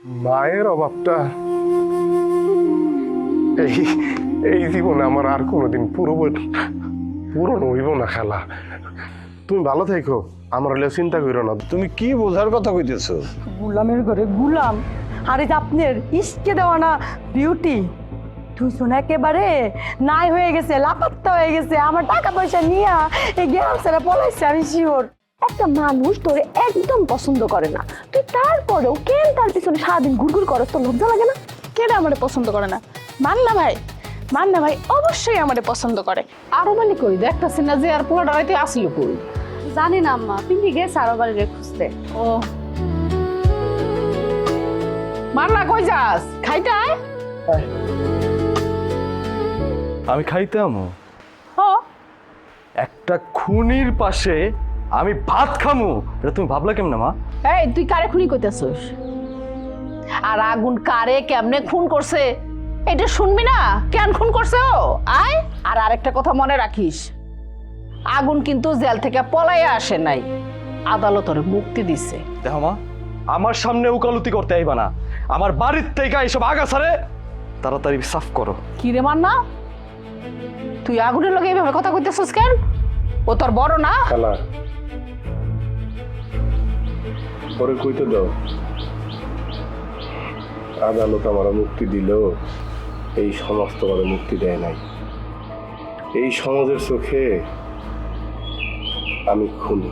মায়ের অভাবটা এই এই জীবনে আমার আর কোনোদিন পূরণ হইব না খালা। তুমি ভালো থেকো, আমার হলেও চিন্তা করো না। তুমি কি বোঝার কথা কইতেছো? গুলামের ঘরে গুলাম, আর এই যে আপনার ইস্কে দেওয়া না বিউটি দুইজন একেবারে নাই হয়ে গেছে, লাপাত্তা হয়ে গেছে। আমার টাকা পয়সা নিয়ে এই গ্রাম ছেড়ে পলাইছে, আমি শিওর। একটা মানুষ তোরে একদম পছন্দ করে না, তুই তারপরেও কেন তার পিছনে সারাদিন ঘুরঘুর করস? তোর লজ্জা লাগে না? কেন আমারে পছন্দ করে না? মান্না ভাই অবশ্যই আমারে পছন্দ করে। আরো মানে কই দেখতেছি না যে আর পোলাটা হইতে আসলো কই? জানি না আম্মা, পিঙ্কি গেছে আরো বাড়িরে খুঁজতে। ও মান্না কই যাস? খাইতে আয়। আমি খাইতে আমো? ও একটা খুনির পাশে আমি ভাত খামু, এটা তুমি ভাবলা কেমনে মা? এই তুই কারে খুনি কইতাছস? আর আগুন কারে কেমনে খুন করছে এটা শুনবি না? কেন খুন করছে ও? আয়। আর আরেকটা কথা মনে রাখিস, আগুন কিন্তু জেল থেকে পলাইয়া আসে নাই, আদালত ওরে মুক্তি দিছে। দেখো মা, আমার সামনে উকালতি করতে আইবা না। আমার বাড়ির থেকে এইসব আগাছারে তাড়াতাড়ি সাফ করো। কি রে মান্না, তুই আগুনের লগে এইভাবে কথা কইতেছস কেন? ও তোর বড় না? খালা পরে কইতে দাও, আদালত আমার মুক্তি দিল, এই সমাজ তো আমার মুক্তি দেয় নাই। এই সমাজের চোখে আমি খুনি।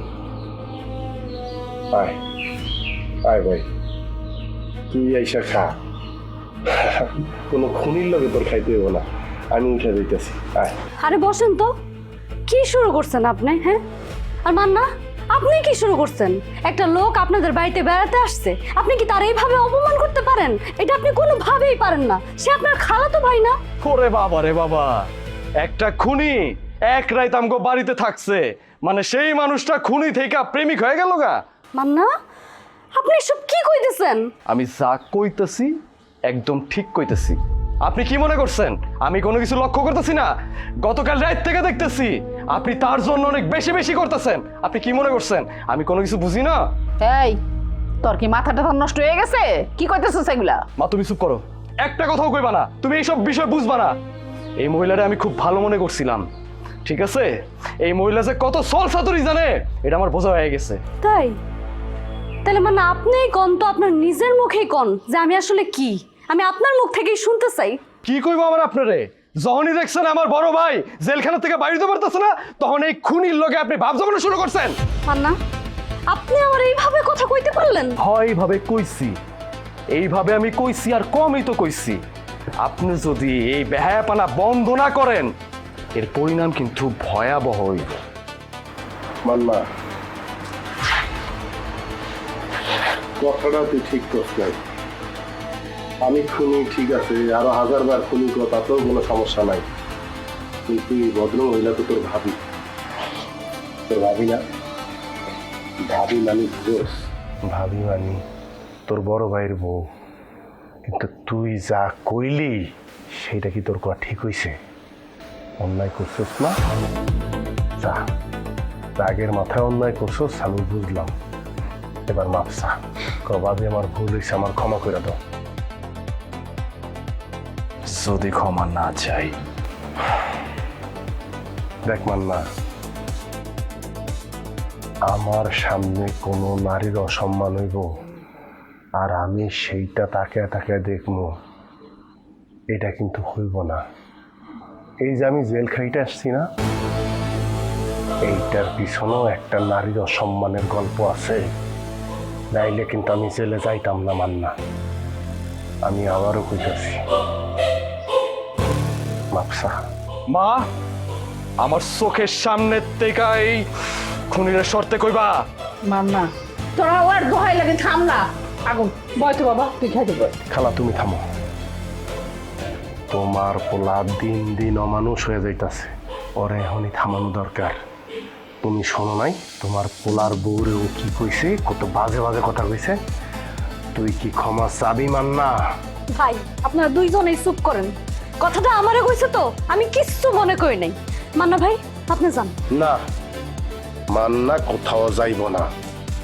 আয় আয় ভাই, তুই আইসা খা। কোনো খুনির লগে তোর খাইতে হইব না, আমি উঠে দিতেছি। আয়। আরে বসেন তো, কি শুরু করছেন আপনি? হ্যাঁ, আর মান্না আপনি কি শুরু করছেন? একটা লোক আপনাদের বাড়িতে বেড়াতে আসছে, আপনি কি তার এইভাবে অপমান করতে পারেন? এটা আপনি কোনোভাবেই পারেন না। সে আপনার খালাতো ভাই না? ওরে বাবা রে বাবা, একটা খুনি এক রাত আমগো বাড়িতে থাকছে, মানে সেই মানুষটা খুনি থেকে প্রেমিক হয়ে গেল গা? মান্না আপনি এসব কি কইতেছেন? আমি যা কইতেছি একদম ঠিক কইতেছি। আপনি কি মনে করছেন আমি কোনো কিছু লক্ষ্য করতেছি না? গতকাল রাত থেকে দেখতেছি আপনি তার জন্য অনেক বেশি বেশি করতেছেন। আপনি কি মনে করছেন আমি কোনো কিছু বুঝি না? এই তোর কি মাথাটা নষ্ট হয়ে গেছে? কি কইতেছস এগুলা? মা তুমি চুপ করো, একটা কথাও কইবা না। তুমি এইসব বিষয় বুঝবা না। এই মহিলারে আমি খুব ভালো মনে করছিলাম, ঠিক আছে? এই মহিলা যে কত সল সাতুরি জানে এটা আমার বোঝা হয়ে গেছে। তাই? তাহলে মানে আপনিই কোন তো, আপনার নিজের মুখেই কোন যে আমি আসলে কি। আমি আপনার মুখ থেকেই শুনতে চাই। কি কইবো আমার আপনারে? যখনই দেখছেন আমার বড় ভাই জেলখানা থেকে বাইরে পারতেছে না, তখন এই খুনির লগে আপনি ভাব জমানো শুরু করছেন। মান্না আপনি আমার এইভাবে কথা কইতে পারলেন? হয় এইভাবে কইছি, এইভাবে আমি কইছি, আর কমই তো কইছি। আপনি যদি এই বেহায়াপানা বন্ধ না করেন এর পরিণাম কিন্তু ভয়াবহ হইব। মান্না, কথাটা তুই ঠিক করছ নাই। আমি খুনি ঠিক আছে, আরো 1000বার খুনি কর, তাতেও কোনো সমস্যা নাই। কিন্তু এই ভদ্র মহিলা তো তোর ভাবি, তোর ভাবি না? ভাবি মানি দোষ, ভাবি মানি তোর বড় ভাইয়ের বউ। কিন্তু তুই যা কইলি সেটা কি তোর কথা ঠিক হইছে? অন্যায় করছিস না? যা, রাগের মাথায় অন্যায় করছিস আমি বুঝলাম। এবার মাপসা কবাবে আমার ভুল হয়েছে, আমার ক্ষমা করে দাও। যদি ক্ষমা না চাই, দেখ মান্না, আমার সামনে কোনো নারীর অসম্মান হইব আর আমি সেইটা তাকে তাকে দেখবো, এটা কিন্তু হইব না। এই যে আমি জেল খাইতে আসছি না, এইটার পিছনেও একটা নারীর অসম্মানের গল্প আছে। নাইলে কিন্তু আমি জেলে যাইতাম না মান্না। আমি আবারও কইতাছি, মাপসা। মা আমার চোখের সামনে থেকে এই খুনির শর্তে কইবা? মান্না তোরা ওর দোহাই লাগে, থাম না। আগুন বয় তো বাবা, তুই খাইতে বল। খালা তুমি থামো, তোমার পোলা দিন দিন অমানুষ হয়ে যাইতাছে, ওরে এখনই থামানো দরকার। তুমি শোনো নাই তোমার পোলার বউরে ও কি কইছে, কত বাজে বাজে কথা কইছে? তুই কি ক্ষমা চাবি মান্না? ভাই আপনারা দুইজনেই চুপ করেন। কথাটা আমারে কইছে তো, আমি কিচ্ছু মনে করি নাই। মান্না ভাই আপনি যান। না, মান্না কোথাও যাইব না।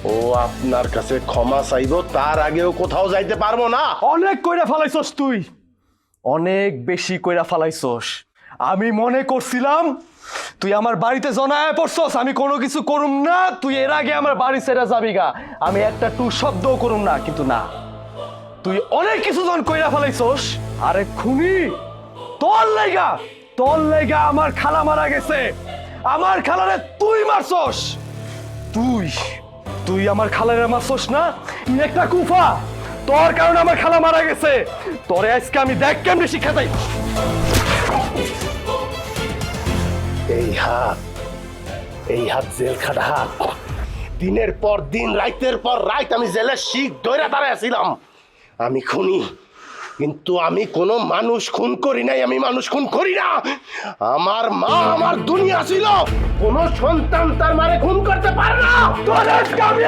ও আপনার কাছে ক্ষমা চাইবো, তার আগেও কোথাও যাইতে পারবো না। অনেক কইরা ফালাইছস তুই, অনেক বেশি কইরা ফালাইছস। আমি মনে করছিলাম তুই আমার বাড়িতে জনায় পড়ছস, আমি কোনো কিছু করুম না, তুই এর আগে আমার বাড়ি ছেড়ে যাবি গা, আমি একটা টু শব্দও করুম না, কিন্তু না, তুই অনেক কিছু জন কইরা ফালাইছস। আরে খুনি, তোর লাইগা আমার খালা মারা গেছে, আমার খালারে তুই মারছস, তুই আমার খালারে মারছস না, তুই একটা কুফা, তোর কারণে আমার খালা মারা গেছে, তোরে আজকে আমি দেখ কেমনে শিক্ষা দেই। এই হাত জেল খাটা হাত। দিনের পর দিন, রাইতের পর রাইত আমি জেলের শিখ দইরা দাঁড়াইছিলাম। আমি খুনি, কিন্তু আমি কোনো মানুষ খুন করি নাই, আমি মানুষ খুন করি না। আমার মা আমার দুনিয়া ছিল, কোন সন্তান তার মারে খুন করতে পারে না। তোর আজকে আমি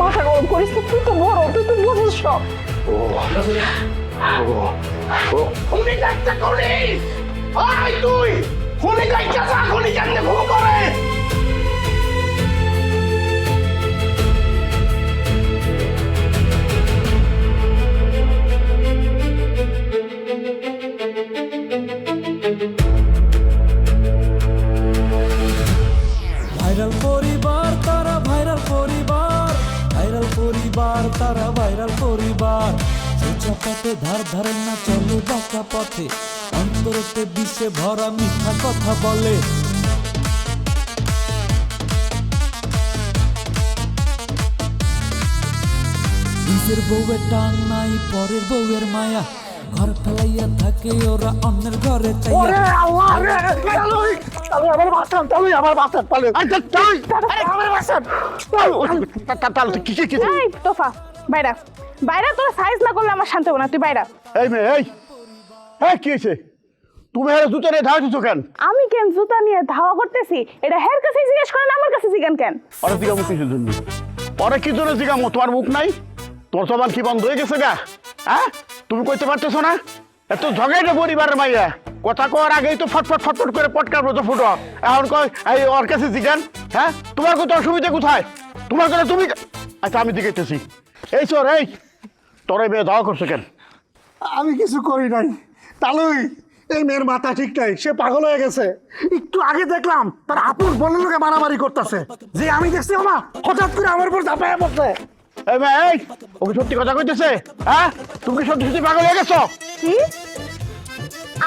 মাথা গরম করিস না, তুই তো বড়, তুই তো বুঝিস সব। খুনি যাইতে খুনি, আয় তুই খুনি যাইতে যা, খুনি কেমনে খুন করে। ভাইরাল পরিবার তারা, ভাইরাল পরিবার, ভাইরাল পরিবার তারা, ভাইরাল পরিবার। সোজা পথে ধার ধারে না, চলে বাঁকা পথে, অন্তরতে বিষে ভরা মিথ্যা কথা বলে। নিজের বউয়ের টান নাই, পরের বউয়ের মায়া, ঘর ফেলাইয়া থাকে ওরা অন্যের ঘরে চাইয়া। এই তোফা, বাইরা বাইরা, তোর সাইজ না করলে আমার শান্তি হবে না, তুই বাইরা। এই মেয়ে, এই কি হয়েছে? তুমি হেরে জুতো নিয়ে ধাওয়া দিচ্ছ কেন? আমি কেন জুতা নিয়ে ধাওয়া করতেছি? এটা হের কাছে জিজ্ঞেস করেন, আমার কাছে জিজ্ঞান কেন? ওরা জিগামো কিসের জন্য? ওরা কি জন্য জিগামো? তোমার মুখ নাই? তোর সমান কি বন্ধ হয়ে গেছে গা? হ্যাঁ, তুমি কইতে পারতেছো না? এত ঝগাইটা পরিবারের মাইয়া, কথা কওয়ার আগেই তো ফটফট ফটফট করে পটকার মতো ফুটো। এখন কয় এই ওর কাছে জিগান। হ্যাঁ, তোমার কত অসুবিধা কোথায়? তোমার কথা তুমি, আচ্ছা আমি জিগাইতেছি। এই চোর, এই তোর এই মেয়ে ধাওয়া করছো কেন? আমি কিছু করি নাই তালুই, এই মেয়ের মাথা ঠিক নাই, সে পাগল হয়ে গেছে। একটু আগে দেখলাম তার আপুর বোনের লোকে মারামারি করতেছে, যে আমি দেখছি না, হঠাৎ করে আমার উপর ঝাঁপাইয়া পড়ছে। এই মেয়ে, এই ওকে সত্যি কথা কইতেছে? হ্যাঁ, তুমি কি সত্যি সত্যি পাগল হয়ে গেছো? কি?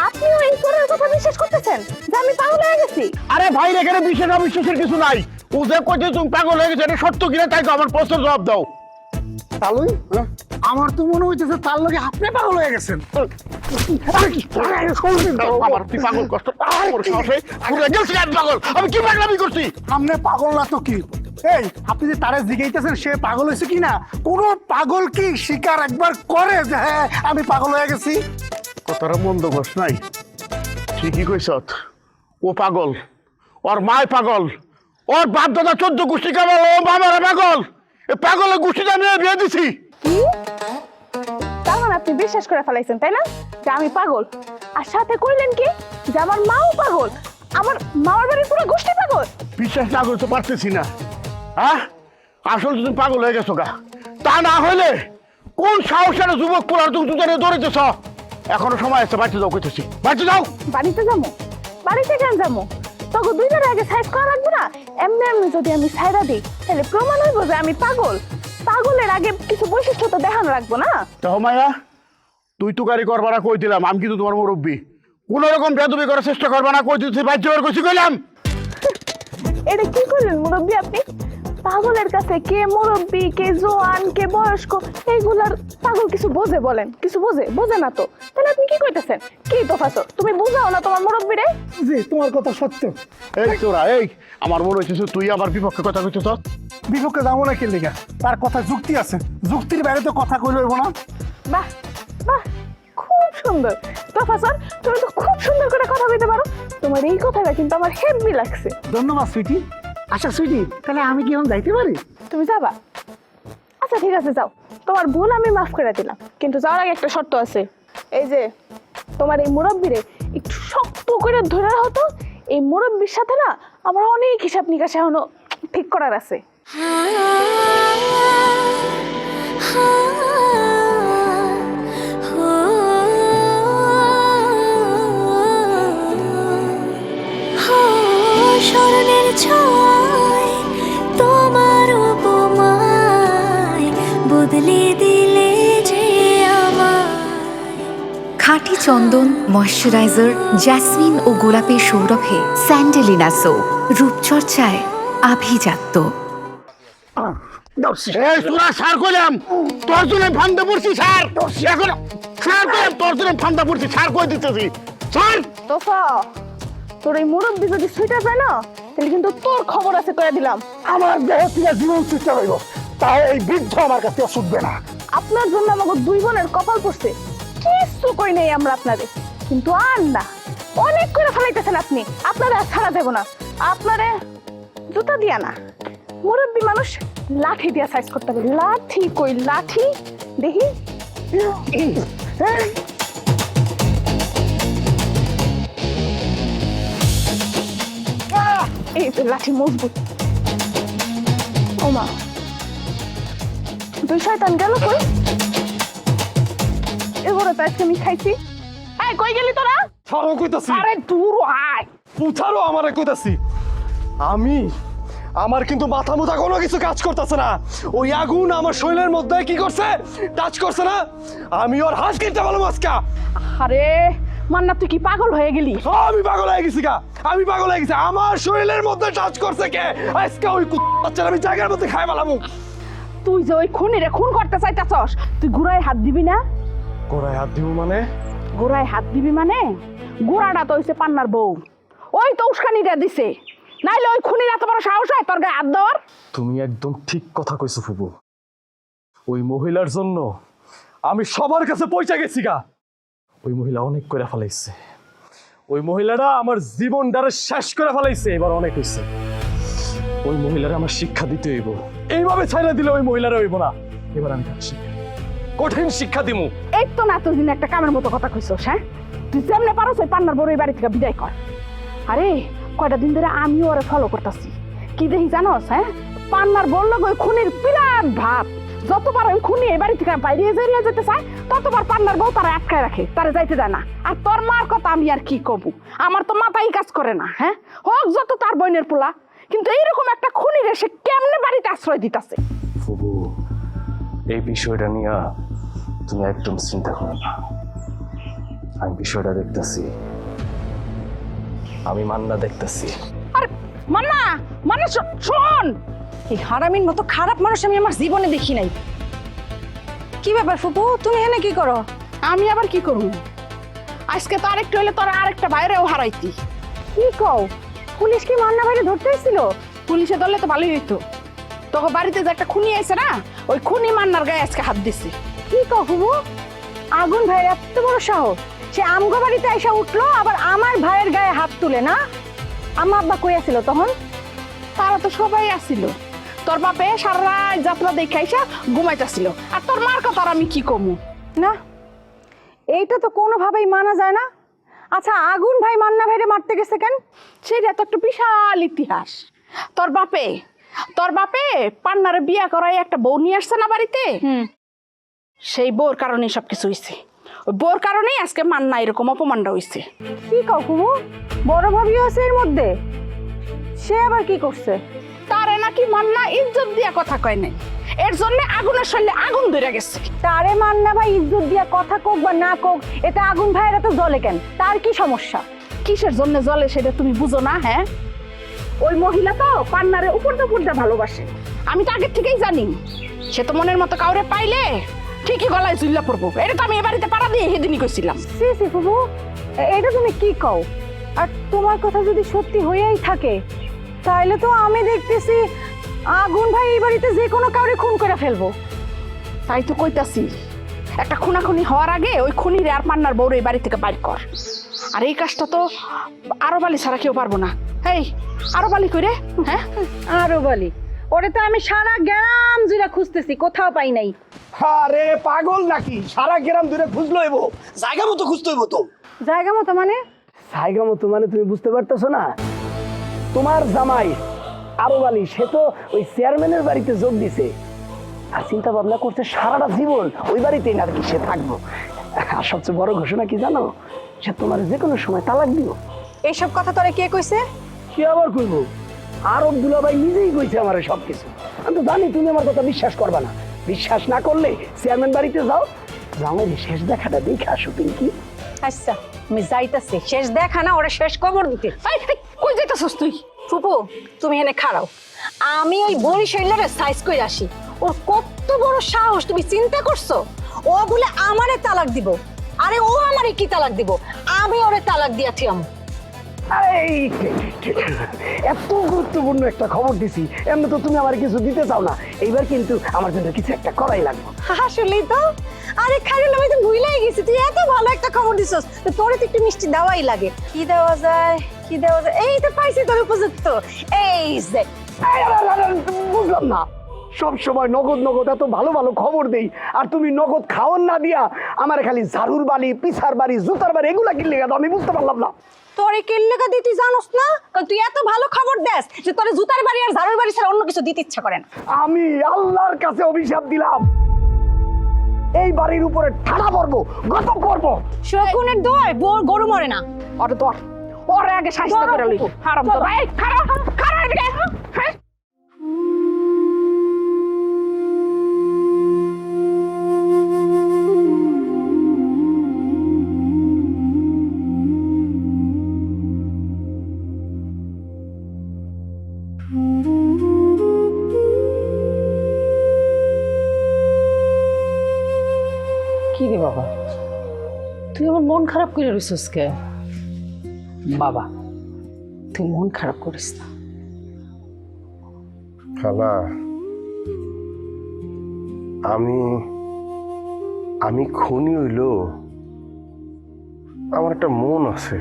আপনিও এই চোরের কথা বিশ্বাস করতেছেন যে আমি পাগল হয়ে গেছি? আরে ভাই, এখানে বিশ্বাস অবিশ্বাসের কিছু নাই। ও যে কইতে তুমি পাগল হয়ে গেছো, এটা সত্য কিনা তাই তো আমার প্রশ্নের জবাব দাও। তালুই, আমার তো মনে হইতেছে তার লোকে আপনি পাগল হয়ে গেছেন। আমার তুই পাগল কষ্ট পাগল, আমি কি পাগলামি করছি? আপনি পাগল না তো কি? এই আপনি যে তারে জিগাইতেছেন সে পাগল হয়েছে কিনা, কোন পাগল কি স্বীকার একবার করে যে হ্যাঁ আমি পাগল হয়ে গেছি? কথাটা মন্দ কস নাই, ঠিকই কইছ। ও পাগল, ওর মায় পাগল, ওর বাপ দাদা 14 গোষ্ঠী কামাল, ও বাবারা পাগল। এ পাগলের গোষ্ঠীটা আমি বিয়ে দিছি। কি? তার মানে আপনি বিশ্বাস করে ফেলাইছেন তাই না যে আমি পাগল? আর সাথে কইলেন কি যে আমার মাও পাগল, আমার মামার বাড়ির পুরো গোষ্ঠী পাগল? বিশ্বাস না করতে পারতেছি না। হ্যাঁ, আসলে তুমি পাগল হয়ে গেছো গা। তা না হইলে কোন সাহসের যুবক পোলার তুমি দুজনে দৌড়েতেছ? এখনো সময় আছে, বাড়িতে যাও কইতেছি, বাড়িতে যাও। বাড়িতে যাবো? বাড়িতে কেন যাবো? তখন দুইটার আগে সাইড করা লাগবে না? এমনি এমনি যদি আমি সাইডা দিই তাহলে প্রমাণ হইব যে আমি পাগল। পাগলের আগে কিছু বৈশিষ্ট্য তো দেখানো লাগবো না? দেখো মায়া, তুই তো গাড়ি করবা না কই দিলাম, আমি কিন্তু তোমার মুরব্বী, কোন রকম বেদবি করার চেষ্টা করবা না কই দিচ্ছি, বাধ্য করে কইছি কইলাম। এটা কি করলেন মুরব্বী আপনি? পাগলের কাছে কে মুরব্বী, কে জোয়ান, কে বয়স্ক, এইগুলার পাগল কিছু বোঝে? বলেন কিছু বোঝে না তো? তাহলে আপনি কি কইতেছেন? কি তোফাসর, তুমি বুঝাও না তোমার মুরব্বী রে? জি, তোমার কথা সত্য। এই তোরা, এই আমার মনে হইতেছে তুই আমার বিপক্ষে কথা কইতেছ। বিপক্ষে যাবো না কে লেগা? তার কথা যুক্তি আছে, যুক্তির বাইরে তো কথা কইলে হইব না। বাহ বাহ, খুব সুন্দর তোফাসর, তুমি তো খুব সুন্দর করে কথা কইতে পারো। তোমার এই কথাটা কিন্তু আমার হেভি লাগছে। ধন্যবাদ সুইটি। আচ্ছা সুইটি, তাহলে আমি কি এখন যাইতে পারি? তুমি যাবা? আচ্ছা ঠিক আছে যাও, তোমার ভুল আমি মাফ করে দিলাম, কিন্তু যাওয়ার আগে একটা শর্ত আছে। এই যে তোমার এই মুরব্বিরে একটু শক্ত করে ধরে হতো, এই মুরব্বির সাথে না আমার অনেক হিসাব নিকাশ এখনো ঠিক করার আছে। স্মরণের ছয় তোমার উপমায় বদলে দিলে যে আমার। খাঁটি চন্দন, ময়শ্চারাইজার, জ্যাসমিন ও গোলাপের সৌরভে স্যান্ডেলিনা সো, রূপচর্চায় আভিজাত্য। এই তোরা সার কইলাম, তোর জন্য ফান্দা পড়ছি সার। এখন সার কইলাম, তোর জন্য ফান্দা পড়ছি সার কই দিতেছি সার। তোফা, তোর এই মুরব্বি যদি সুইটা যায় না, তাহলে কিন্তু তোর খবর আছে কয়ে দিলাম। আমার দেহ থেকে জীবন চেষ্টা রইব, তাও এই বৃদ্ধ আমার কাছে ছুটবে না। আপনার জন্য আমাকে দুই বোনের কপাল পড়ছে, কিছু কই নেই আমরা আপনারে, কিন্তু আর না, অনেক করে ফেলাইতেছেন আপনি। আপনারে আর ছাড়া দেব না, আপনারে জুতা দিয়া না, মুরব্বি মানুষ লাঠি দিয়া সাইজ করতে হবে। লাঠি কই লাঠি দেখি, এই তো লাঠি মজবুত। ওমা, দুই শয়তান গেল কই? এবারে তো আজকে আমি খাইছি। এই কই গেলি তোরা? ছাড়ো কইতাছি। আরে দূর আয়। পুছারো আমারে কইতাছি। আমার কিন্তু মাথা মুথা কোনো কিছু কাজ করতেছে না। ওই আগুন আমার শরীরের মধ্যে কি করছে, টাচ করছে না। আমি ওর হাত কিনতে পারলাম আজকা। আরে মান্না, তুই কি পাগল হয়ে গেলি? আমি পাগল হয়ে গেছি গা, আমি পাগল হয়ে গেছি। আমার শরীরের মধ্যে টাচ করছে কে? আজকে ওই বাচ্চারা আমি জায়গার মধ্যে খাই ফেলাবো। তুই যে ওই খুনিরে খুন করতে চাইতাছস, তুই গুড়ায় হাত দিবি না? গোড়ায় হাত দিব মানে? গোড়ায় হাত দিবি মানে গোড়াটা তো হইছে পান্নার বউ, ওই তো উস্কানিটা দিছে। নাইলে ওই খুনির এত বড় সাহস হয় তোর গায়ে হাত দেওয়ার? তুমি একদম ঠিক কথা কইছো ফুপু। ওই মহিলার জন্য আমি সবার কাছে পৌঁছে গেছি গা। ওই মহিলা অনেক করে ফেলাইছে। ওই মহিলাটা আমার জীবনটারে শেষ করে ফেলাইছে। এবার অনেক হয়েছে। ওই মহিলারা আমার শিক্ষা দিতে হইব। এইভাবে ছাইড়া দিলে ওই মহিলারা হইব না। এবার আমি কঠিন শিক্ষা দিমু। এই তো না এতদিন একটা কামের মতো কথা কইছস। হ্যাঁ, তুই যেমনে পারস ওই পান্নার বড় এই বাড়ি থেকে বিদায় কর। আরে কয়টা দিন ধরে আমিও ওরে ফলো করতেছি। কি দেখি জানোস? হ্যাঁ, পান্নার বড় লোক ওই খুনির বিরাট ভাব। যতবার ওই খুনি এই বাড়ি থেকে বাইরে যেতে চায়, ততবার পান্নার বউ তারা আটকায় রাখে, তারা যাইতে দেয় না। আর তোর মার কথা আমি আর কি কব, আমার তো মাথাই কাজ করে না। হ্যাঁ, হোক যত তার বোনের পোলা, কিন্তু এইরকম একটা খুনিরে সে কেমনে বাড়িতে আশ্রয় দিতেছে? ফুবু, এই বিষয়টা নিয়ে তুমি একদম চিন্তা করো না। আমি বিষয়টা দেখতেছি, আমি মান্না দেখতেছি। আরে মান্না, মান্না শোন, এই হারামির মতো খারাপ মানুষ আমি আমার জীবনে দেখি নাই। কি ব্যাপার ফুপু, তুমি এখানে কি করো? আমি আবার কি করব? আজকে তো আরেকটু হলে তোর আরেকটা বাইরেও হারাইতি। কি কও? পুলিশ কি মান্না বাইরে ধরতে এসেছিল? পুলিশে ধরলে তো ভালোই হইতো। তোকে বাড়িতে যে একটা খুনি আইছে না, ওই খুনি মান্নার গায়ে আজকে হাত দিছে। কি কও হুবু? আগুন ভাইয়ের এত বড় সাহস, সে আমগো বাড়িতে এসে উঠলো, আবার আমার ভাইয়ের গায়ে হাত তুলে না? আমার আব্বা কই আছিল তখন? তারা তো সবাই আসছিল। তোর বাপে সারা রাত যাত্রা দেখে আইসা ঘুমাইতেছিল। আর তোর মার কথা আর আমি কি কমু? না, এইটা তো কোনোভাবেই মানা যায় না। আচ্ছা, আগুন ভাই মান্না ভাইরে মারতে গেছে কেন? সেটা তো একটা বিশাল ইতিহাস। তোর বাপে পান্নারে বিয়া করাই একটা বউ নিয়ে আসছে না বাড়িতে। সেই বউর কারণে সবকিছু হয়েছে। ওই বউর কারণেই আজকে মান্না এরকম অপমানটা হয়েছে। কি কও কুমু? বড় ভাবিও আছে এর মধ্যে? সে আবার কি করছে? তারে নাকি মান্না ইজ্জত দিয়া কথা কয় নাই, এর জন্য আগুনের শরীরে আগুন ধরে গেছে। তারে মান্না ভাই ইজ্জত দিয়া কথা কোক বা না কোক, এটা আগুন ভাইয়ের এত জ্বলে কেন? তার কি সমস্যা? কিসের জন্য জ্বলে সেটা তুমি বুঝো না? হ্যাঁ, ওই মহিলা তো পান্নারে উপর ভালোবাসে। আমি তো আগের থেকেই জানি। সে তো মনের মতো কাউরে পাইলে ঠিকই গলায় ঝুল্লা পড়বো। এটা তো আমি এ বাড়িতে পাড়া দিয়ে সেদিনই কইছিলাম। সি সি ফুফু, এটা তুমি কি কও? আর তোমার কথা যদি সত্যি হয়েই থাকে, তাহলে তো আমি দেখতেছি আগুন ভাই এই বাড়িতে যে কোনো কাউরে খুন করে ফেলবো। তাই তো কইতাছি, একটা খুনাখুনি হওয়ার আগে ওই খুনিরে আর পান্নার বউরে এই বাড়ি থেকে বাইর কর। আর এই কাজটা তো আরো বালি ছাড়া কেউ পারবো না। এই আরো বালি করে, হ্যাঁ আরো বলি, ওরে তো আমি সারা গ্রাম জুড়ে খুঁজতেছি, কোথাও পাই নাই। আরে পাগল নাকি? সারা গ্রাম দূরে খুঁজলো এবো, জায়গা মতো খুঁজতে হইব তো। জায়গা মতো মানে? জায়গা মতো মানে তুমি বুঝতে পারতেছো না? তোমার জামাই আরো বালি, সে তো ওই চেয়ারম্যানের বাড়িতে যোগ দিছে আর চিন্তা ভাবনা করছে সারাটা জীবন ওই বাড়িতেই নাকি সে থাকবো। আর সবচেয়ে বড় ঘোষণা কি জানো? সে তোমার যে কোনো সময় তালাক দিব। এইসব কথা তোরে কে কইছে? কি আবার কইবো? আরব দুলাভাই নিজেই কইছে আমার সবকিছু। আমি তো জানি তুমি আমার কথা বিশ্বাস করবা না। বিশ্বাস না করলে চেয়ারম্যান বাড়িতে যাও, জামাই শেষ দেখাটা দেখে আসো। পিঙ্কি আচ্ছা আমি যাইতাছি, শেষ দেখা না ওরে শেষ খবর দিতে। কই যাইতাছস তুই? ফুপু তুমি এনে খাড়াও, আমি ওই বরিশালের সাইজ কই আসি। ওর কত বড় সাহস, তুমি চিন্তা করছো? ও বলে আমারে তালাক দিব। আরে ও আমারে কি তালাক দিব? আমি ওরে তালাক দিয়াছি। আমি এত গুরুত্বপূর্ণ একটা খবর দিছি, এমনি তো তুমি আমার কিছু দিতে চাও না। এইবার কিন্তু আমার জন্য কিছু একটা করাই লাগবে। আসলেই তো। আরে খাইরুল, আমি তো ভুলেই গেছি, তুই এত ভালো একটা খবর দিছস, তো তোরে তো একটু মিষ্টি দেওয়াই লাগে। কি দেওয়া যায়, কি দেওয়া যায়? এই তো পাইছি তোর উপযুক্ত। এই যে বুঝলাম না, সব সময় নগদ নগদ এত ভালো ভালো খবর দেই, আর তুমি নগদ খাওয়ান না দিয়া আমার খালি ঝাড়ুর বাড়ি, পিছার বাড়ি, জুতার বাড়ি এগুলা কিনলে গেল। আমি বুঝতে পারলাম না তোরে কিল্লেকা দিতে জানোস না, কারণ তুই এত ভালো খবর দেস যে তোরে জুতার বাড়ি আর ঝাড়ুর বাড়ি ছাড়া অন্য কিছু দিতে ইচ্ছা করে না। আমি আল্লাহর কাছে অভিশাপ দিলাম, এই বাড়ির উপরে ঠাড়া পড়বো, গত করবো। শকুনের দোয় গরু মরে না। ওরে ধর, ওরে আগে শাস্তি করে লই। হারাম তো ভাই, খাড়া খাড়া এদিকে। হ্যাঁ কি রে বাবা, তুই আমার মন খারাপ করে রইছিস কে? বাবা তুই মন খারাপ করিস না। খালা, আমি খুনি হইল, আমার একটা মন আছে,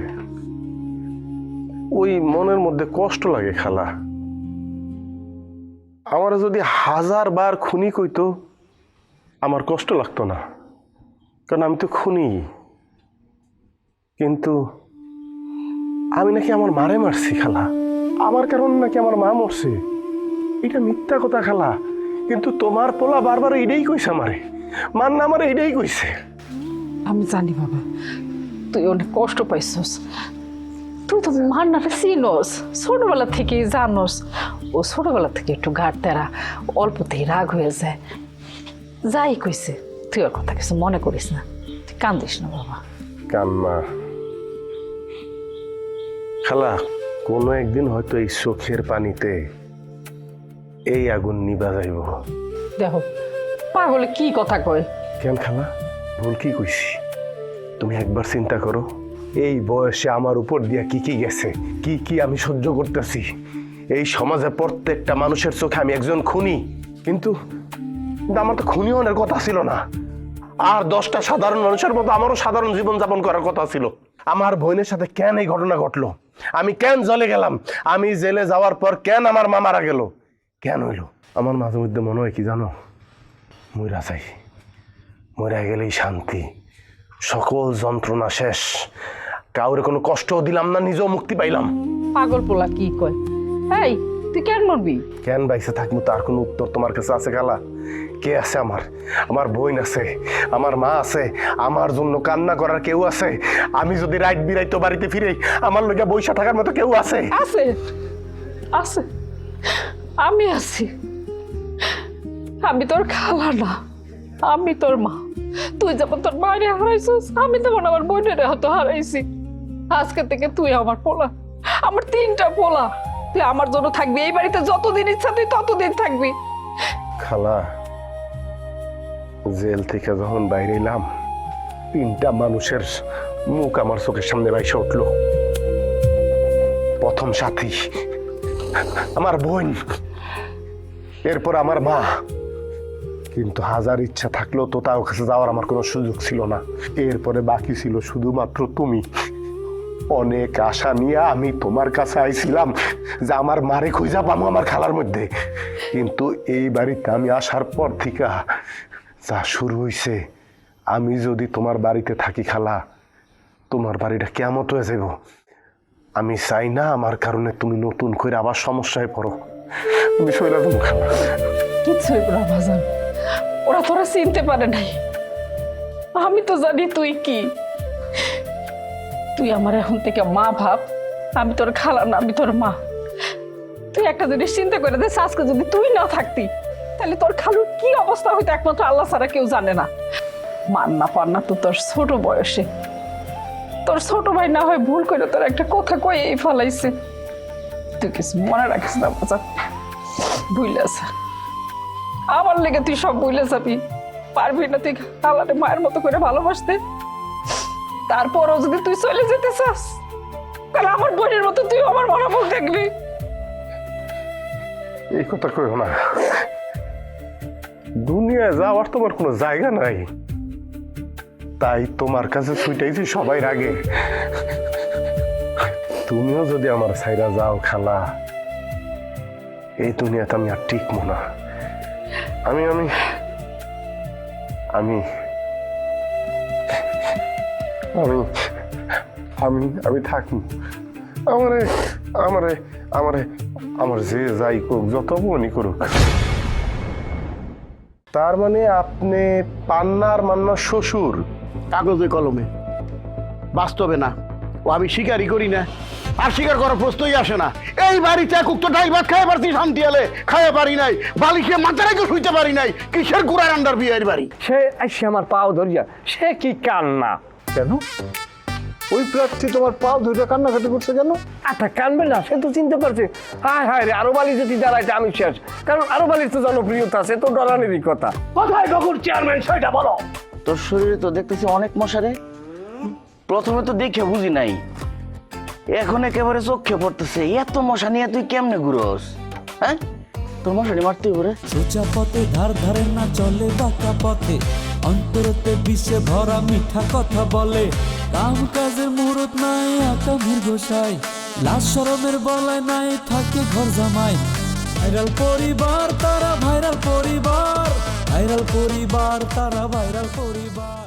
ওই মনের মধ্যে কষ্ট লাগে খালা। আমার যদি 1000 বার খুনি কইতো আমার কষ্ট লাগতো না, কারণ আমি তো খুনি। কিন্তু আমি নাকি আমার মারে মারছি খালা, আমার কারণে নাকি আমার মা মরছে, এটা মিথ্যা কথা খালা। কিন্তু তোমার পোলা বারবার এটাই কইছে আমারে, মান না আমারে এটাই কইছে। আমি জানি বাবা, তুই অনেক কষ্ট পাইছস। তুই তো মান্নাটা চিনস, ছোটবেলা থেকেই জানোস। ও ছোটবেলা থেকে একটু ঘাট তেরা, অল্পতেই রাগ হয়ে যায়। যাই কইছে তুই ওর কথা কিছু মনে করিস না, তুই কান্দিস না বাবা। কান্না খালা, কোনো একদিন হয়তো এই চোখের পানিতে এই আগুন নিভা যাইব। দেখো পাগলে কি কথা কয়। কেন খালা, ভুল কি কইছি? তুমি একবার চিন্তা করো, এই বয়সে আমার উপর দিয়া কি কি গেছে, কি কি আমি সহ্য করতেছি। এই সমাজে প্রত্যেকটা মানুষের চোখে আমি একজন খুনি, কিন্তু আমার তো খুনি হওয়ার কথা ছিল না। আর 10টা সাধারণ মানুষের মতো আমারও সাধারণ জীবন যাপন করার কথা ছিল। আমার বোনের সাথে কেন এই ঘটনা ঘটলো? আমি কেন জেলে গেলাম? আমি জেলে যাওয়ার পর কেন আমার মা মারা গেল? কেন হইলো? আমার মাঝে মধ্যে মনে হয় কি জানো, মইরা যাই, মইরা গেলেই শান্তি, সকল যন্ত্রণা শেষ, কাউরে কোনো কষ্টও দিলাম না, নিজেও মুক্তি পাইলাম। পাগল পোলা কি কয়? এই তুই কেন মরবি? কেন বাইসে থাকবো তার কোনো উত্তর তোমার কাছে আছে খালা? কে আছে? আমার বোন আছে, আমার মা আছে, আমার জন্য কান্না করার কেউ আছে। আমি যদি রাইট বিরাইতো বাড়িতে ফিরে আমার লগে বইসা থাকার মতো কেউ আছে? আছে আছে, আমি আছি। আমি তোর খালা না, আমি তোর মা। তুই যেমন তোর মায়ের হারাইছিস, আমি তেমন আমার বোনের হয়তো হারাইছি। আজকে থেকে তুই আমার পোলা, আমার 3টা পোলা। তুই আমার জন্য থাকবি এই বাড়িতে, যতদিন ইচ্ছা তুই ততদিন থাকবি। খালা, জেল থেকে যখন বাইরে এলাম, 3টা মানুষের মুখ আমার চোখের সামনে বাইসে উঠলো। প্রথম সাথী আমার বোন, এরপর আমার মা। কিন্তু 1000 ইচ্ছা থাকলেও তো তার কাছে যাওয়ার আমার কোনো সুযোগ ছিল না। এরপরে বাকি ছিল শুধুমাত্র তুমি। অনেক আশা নিয়ে আমি তোমার কাছে আইছিলাম যে আমার মারে খুঁজা পাবো আমার খালার মধ্যে, কিন্তু এই বাড়িতে আমি আসার পর থেকে যা শুরু হইছে, আমি যদি তোমার বাড়িতে থাকি খালা, তোমার বাড়িটা কেমন হয়ে যাব। আমি চাই না আমার কারণে তুমি নতুন করে আবার সমস্যায় পড়ো। বিষয়টা তুমি খালা কিছুই না বাজান, ওরা তোরা চিনতে পারে নাই। আমি তো জানি তুই কি। তুই আমার এখন থেকে মা ভাব, আমি তোর খালা না, আমি তোর মা। তুই একটা জিনিস চিন্তা করে দে, আজকে যদি তুই না থাকতি তাহলে তোর খালুর কি অবস্থা হইতো একমাত্র আল্লাহ ছাড়া কেউ জানে না। মান্না পান্না তো তোর ছোট বয়সে, তোর ছোট ভাই না হয় ভুল করে তোর একটা কথা কয়ে ফেলাইছে। তুই কিছু মনে রাখিস না বাচ্চা, ভুলে আছে আমার লেগে তুই সব ভুলে যাবি। পারবি না তুই খালারে মায়ের মতো করে ভালোবাসতে? তারপরও যদি তুই চলে যেতে চাস তাহলে আমার বোনের মতো তুই আমার মনোভোগ দেখবি। এই কথা কইও না, দুনিয়ায় যাওয়ার তোমার কোনো জায়গা নাই, তাই তোমার কাছে ছুটাইছি সবাই আগে। তুমিও যদি আমার ছাইরা যাও খালা, এই দুনিয়াতে আমি আর টিকবো না। আমি আমি আমি আমি আমি আমি থাকি। আমারে আমারে আমারে আমার যে যাই করুক, যত মনি করুক। তার মানে আপনি পান্নার মান্নার শ্বশুর? কাগজে কলমে, বাস্তবে না। ও আমি স্বীকারই করি না, আর স্বীকার করার প্রশ্নই আসে না। এই বাড়িতে এক উক্ত ডাইল ভাত খাইয়ে পারছি শান্তি হলে, খাইয়ে পারি নাই, বালিশে মাথা রেখে শুইতে পারি নাই। কিসের গুড়ার আন্ডার বিয়ের বাড়ি? সে আসছে আমার পাও ধরিয়া, সে কি কান্না কেন ওই প্রার্থী তোমার পাও ধরে কান্নাকাটি করছে কেন? আচ্ছা কানবে না, সে তো চিনতে পারছে। হায় হায় রে, আরো বালি যদি দাঁড়াইতে আমি শেষ। কারণ আরো বালির তো জনপ্রিয়তা আছে, তো ডরানেরই কথা। কোথায় গফুর চেয়ারম্যান সেটা বলো। তোর শরীরে তো দেখতেছি অনেক মশারে। প্রথমে তো দেখে বুঝি নাই, এখন একেবারে চোখে পড়তেছে। এত মশা নিয়ে তুই কেমনে ঘুরোস? হ্যাঁ, তোর মশারি মারতে হবে। সোজা পথে ধার ধারে না চলে বাঁকা পথে, অন্তরতে বিষে ভরা মিঠা কথা বলে। কাম কাজের মুহূর্ত নাই আকামের গোসাই, লাশ শরমের বলায় নাই থাকে ঘর জামাই। ভাইরাল পরিবার তারা ভাইরাল পরিবার, ভাইরাল পরিবার তারা ভাইরাল পরিবার।